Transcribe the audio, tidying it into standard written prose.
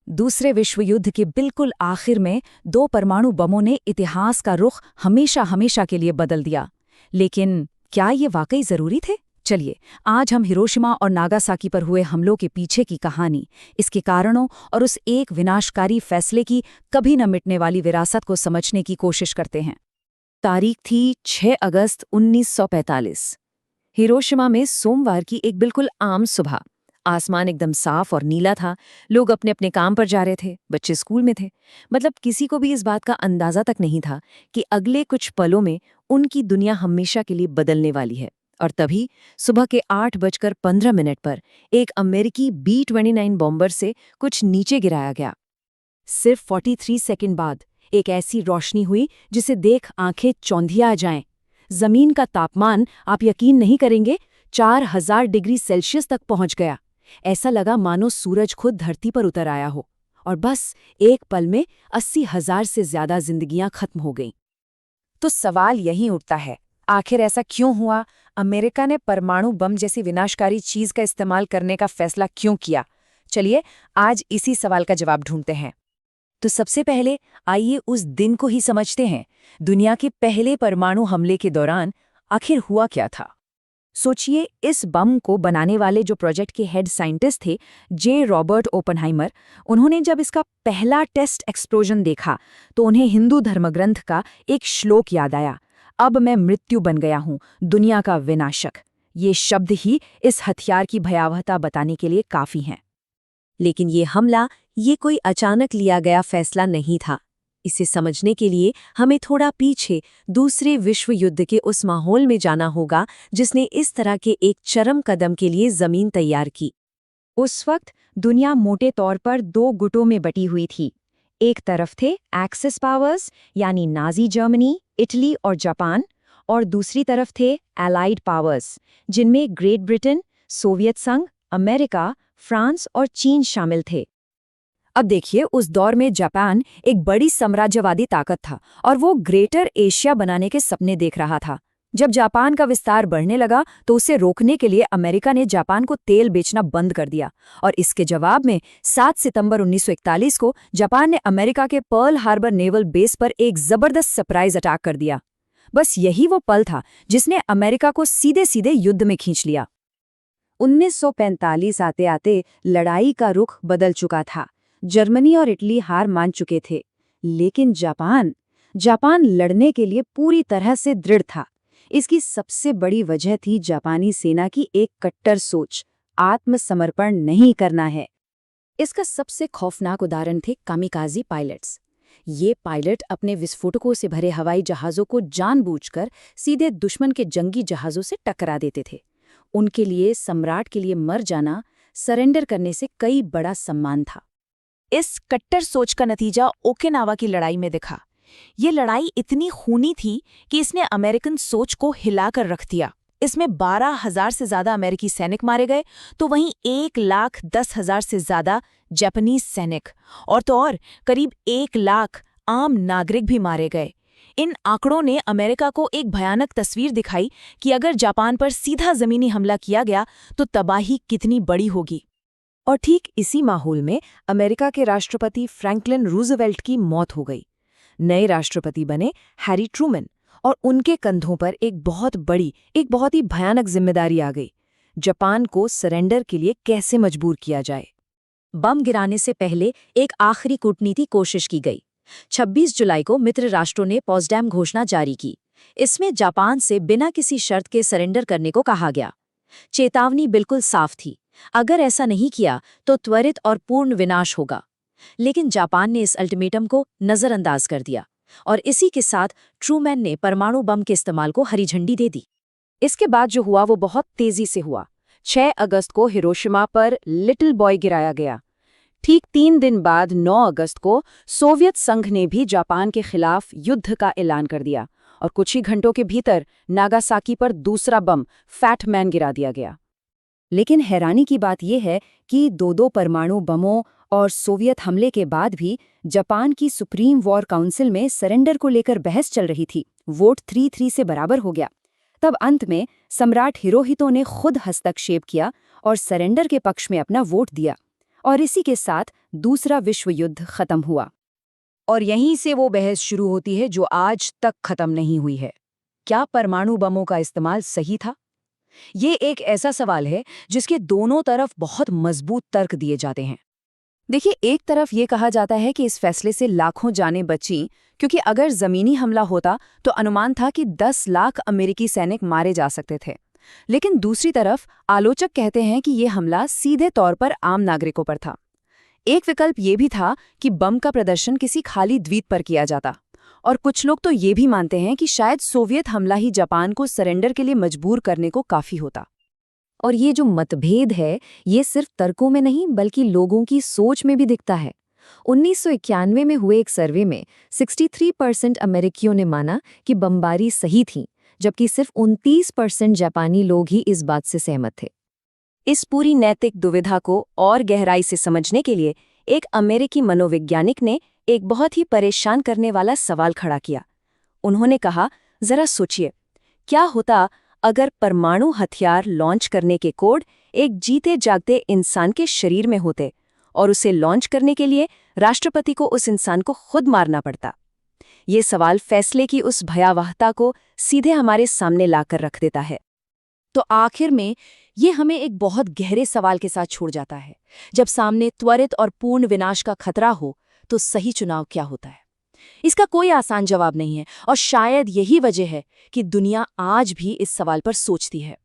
दूसरे विश्व युद्ध के बिल्कुल आखिर में दो परमाणु बमों ने इतिहास का रुख हमेशा हमेशा के लिए बदल दिया। लेकिन क्या ये वाकई जरूरी थे? चलिए, आज हम हिरोशिमा और नागासाकी पर हुए हमलों के पीछे की कहानी, इसके कारणों और उस एक विनाशकारी फैसले की कभी न मिटने वाली विरासत को समझने की कोशिश करते हैं। तारीख थी 6 अगस्त 1945। हिरोशिमा में सोमवार की एक बिल्कुल आम सुबह। आसमान एकदम साफ और नीला था। लोग अपने अपने काम पर जा रहे थे, बच्चे स्कूल में थे। मतलब किसी को भी इस बात का अंदाजा तक नहीं था कि अगले कुछ पलों में उनकी दुनिया हमेशा के लिए बदलने वाली है। और तभी सुबह के 8:15 पर एक अमेरिकी B-29 बॉम्बर से कुछ नीचे गिराया गया। सिर्फ 43 सेकंड बाद एक ऐसी रोशनी हुई जिसे देख आंखें चौंधिया जाएं। जमीन का तापमान, आप यकीन नहीं करेंगे, 4000 डिग्री सेल्सियस तक पहुंच गया। ऐसा लगा मानो सूरज खुद धरती पर उतर आया हो। और बस एक पल में 80,000 से ज्यादा जिंदगियां खत्म हो गईं। तो सवाल यही उठता है, आखिर ऐसा क्यों हुआ? अमेरिका ने परमाणु बम जैसी विनाशकारी चीज का इस्तेमाल करने का फैसला क्यों किया? चलिए, आज इसी सवाल का जवाब ढूंढते हैं। तो सबसे पहले आइए उस दिन को ही समझते हैं। दुनिया के पहले परमाणु हमले के दौरान आखिर हुआ क्या था? सोचिए, इस बम को बनाने वाले जो प्रोजेक्ट के हेड साइंटिस्ट थे, जे रॉबर्ट ओपनहाइमर, उन्होंने जब इसका पहला टेस्ट एक्सप्लोजन देखा तो उन्हें हिंदू धर्मग्रंथ का एक श्लोक याद आया, अब मैं मृत्यु बन गया हूं, दुनिया का विनाशक। ये शब्द ही इस हथियार की भयावहता बताने के लिए काफी हैं। लेकिन ये हमला, ये कोई अचानक लिया गया फैसला नहीं था। इसे समझने के लिए हमें थोड़ा पीछे दूसरे विश्व युद्ध के उस माहौल में जाना होगा जिसने इस तरह के एक चरम कदम के लिए जमीन तैयार की। उस वक्त दुनिया मोटे तौर पर दो गुटों में बटी हुई थी। एक तरफ थे एक्सिस पावर्स यानी नाजी जर्मनी, इटली और जापान, और दूसरी तरफ थे एलाइड पावर्स जिनमें ग्रेट ब्रिटेन, सोवियत संघ, अमेरिका, फ्रांस और चीन शामिल थे। अब देखिए, उस दौर में जापान एक बड़ी साम्राज्यवादी ताकत था और वो ग्रेटर एशिया बनाने के सपने देख रहा था। जब जापान का विस्तार बढ़ने लगा तो उसे रोकने के लिए अमेरिका ने जापान को तेल बेचना बंद कर दिया और इसके जवाब में 7 सितंबर 1941 को जापान ने अमेरिका के पर्ल हार्बर नेवल बेस पर एक जबरदस्त सरप्राइज अटैक कर दिया। बस यही वो पल था जिसने अमेरिका को सीधे सीधे युद्ध में खींच लिया। 1945 आते आते लड़ाई का रुख बदल चुका था। जर्मनी और इटली हार मान चुके थे, लेकिन जापान लड़ने के लिए पूरी तरह से दृढ़ था। इसकी सबसे बड़ी वजह थी जापानी सेना की एक कट्टर सोच, आत्मसमर्पण नहीं करना है। इसका सबसे खौफनाक उदाहरण थे कामिकाजी पायलट्स। ये पायलट अपने विस्फोटकों से भरे हवाई जहाज़ों को जानबूझकर सीधे दुश्मन के जंगी जहाज़ों से टकरा देते थे। उनके लिए सम्राट के लिए मर जाना, सरेंडर करने से कई बड़ा सम्मान था। इस कट्टर सोच का नतीजा ओकिनावा की लड़ाई में दिखा। ये लड़ाई इतनी खूनी थी कि इसने अमेरिकन सोच को हिलाकर रख दिया। इसमें 12,000 से ज्यादा अमेरिकी सैनिक मारे गए, तो वहीं 1,10,000 से ज्यादा जापानीज सैनिक और तो और करीब 1 लाख आम नागरिक भी मारे गए। इन आंकड़ों ने अमेरिका को एक भयानक तस्वीर दिखाई कि अगर जापान पर सीधा जमीनी हमला किया गया तो तबाही कितनी बड़ी होगी। और ठीक इसी माहौल में अमेरिका के राष्ट्रपति फ्रैंकलिन रूजवेल्ट की मौत हो गई। नए राष्ट्रपति बने हैरी ट्रूमैन और उनके कंधों पर एक बहुत ही भयानक जिम्मेदारी आ गई। जापान को सरेंडर के लिए कैसे मजबूर किया जाए। बम गिराने से पहले एक आखिरी कूटनीति कोशिश की गई। 26 जुलाई को मित्र राष्ट्रों ने पोट्सडैम घोषणा जारी की। इसमें जापान से बिना किसी शर्त के सरेंडर करने को कहा गया। चेतावनी बिल्कुल साफ थी, अगर ऐसा नहीं किया तो त्वरित और पूर्ण विनाश होगा। लेकिन जापान ने इस अल्टीमेटम को नजरअंदाज कर दिया और इसी के साथ ट्रूमैन ने परमाणु बम के इस्तेमाल को हरी झंडी दे दी। इसके बाद जो हुआ वो बहुत तेजी से हुआ। 6 अगस्त को हिरोशिमा पर लिटिल बॉय गिराया गया। ठीक 3 दिन बाद 9 अगस्त को सोवियत संघ ने भी जापान के खिलाफ युद्ध का ऐलान कर दिया और कुछ ही घंटों के भीतर नागासाकी पर दूसरा बम फैट मैन गिरा दिया गया। लेकिन हैरानी की बात यह है कि दो परमाणु बमों और सोवियत हमले के बाद भी जापान की सुप्रीम वॉर काउंसिल में सरेंडर को लेकर बहस चल रही थी। वोट 3-3 से बराबर हो गया। तब अंत में सम्राट हिरोहितो ने खुद हस्तक्षेप किया और सरेंडर के पक्ष में अपना वोट दिया और इसी के साथ दूसरा विश्व युद्ध खत्म हुआ। और यहीं से वो बहस शुरू होती है जो आज तक खत्म नहीं हुई है। क्या परमाणु बमों का इस्तेमाल सही था? ये एक ऐसा सवाल है जिसके दोनों तरफ बहुत मजबूत तर्क दिए जाते हैं। देखिए, एक तरफ ये कहा जाता है कि इस फैसले से लाखों जानें बचीं, क्योंकि अगर जमीनी हमला होता तो अनुमान था कि 10 लाख अमेरिकी सैनिक मारे जा सकते थे। लेकिन दूसरी तरफ आलोचक कहते हैं कि ये हमला सीधे तौर पर आम नागरिकों पर था। एक विकल्प ये भी था कि बम का प्रदर्शन किसी खाली द्वीप पर किया जाता, और कुछ लोग तो ये भी मानते हैं कि शायद सोवियत हमला ही जापान को सरेंडर के लिए मजबूर करने को काफी होता। और ये जो मतभेद है, ये सिर्फ तर्कों में नहीं बल्कि लोगों की सोच में भी दिखता है। 1991 में हुए एक सर्वे में 63% अमेरिकियों ने माना कि बमबारी सही थी, जबकि सिर्फ 29% जापानी लोग ही इस बात से सहमत थे। इस पूरी नैतिक दुविधा को और गहराई से समझने के लिए एक अमेरिकी मनोवैज्ञानिक ने एक बहुत ही परेशान करने वाला सवाल खड़ा किया। उन्होंने कहा, जरा सोचिए, क्या होता अगर परमाणु हथियार लॉन्च करने के कोड एक जीते जागते इंसान के शरीर में होते और उसे लॉन्च करने के लिए राष्ट्रपति को उस इंसान को खुद मारना पड़ता? ये सवाल फैसले की उस भयावहता को सीधे हमारे सामने लाकर रख देता है। तो आखिर में ये हमें एक बहुत गहरे सवाल के साथ छोड़ जाता है। जब सामने त्वरित और पूर्ण विनाश का खतरा हो, तो सही चुनाव क्या होता है? इसका कोई आसान जवाब नहीं है, और शायद यही वजह है कि दुनिया आज भी इस सवाल पर सोचती है।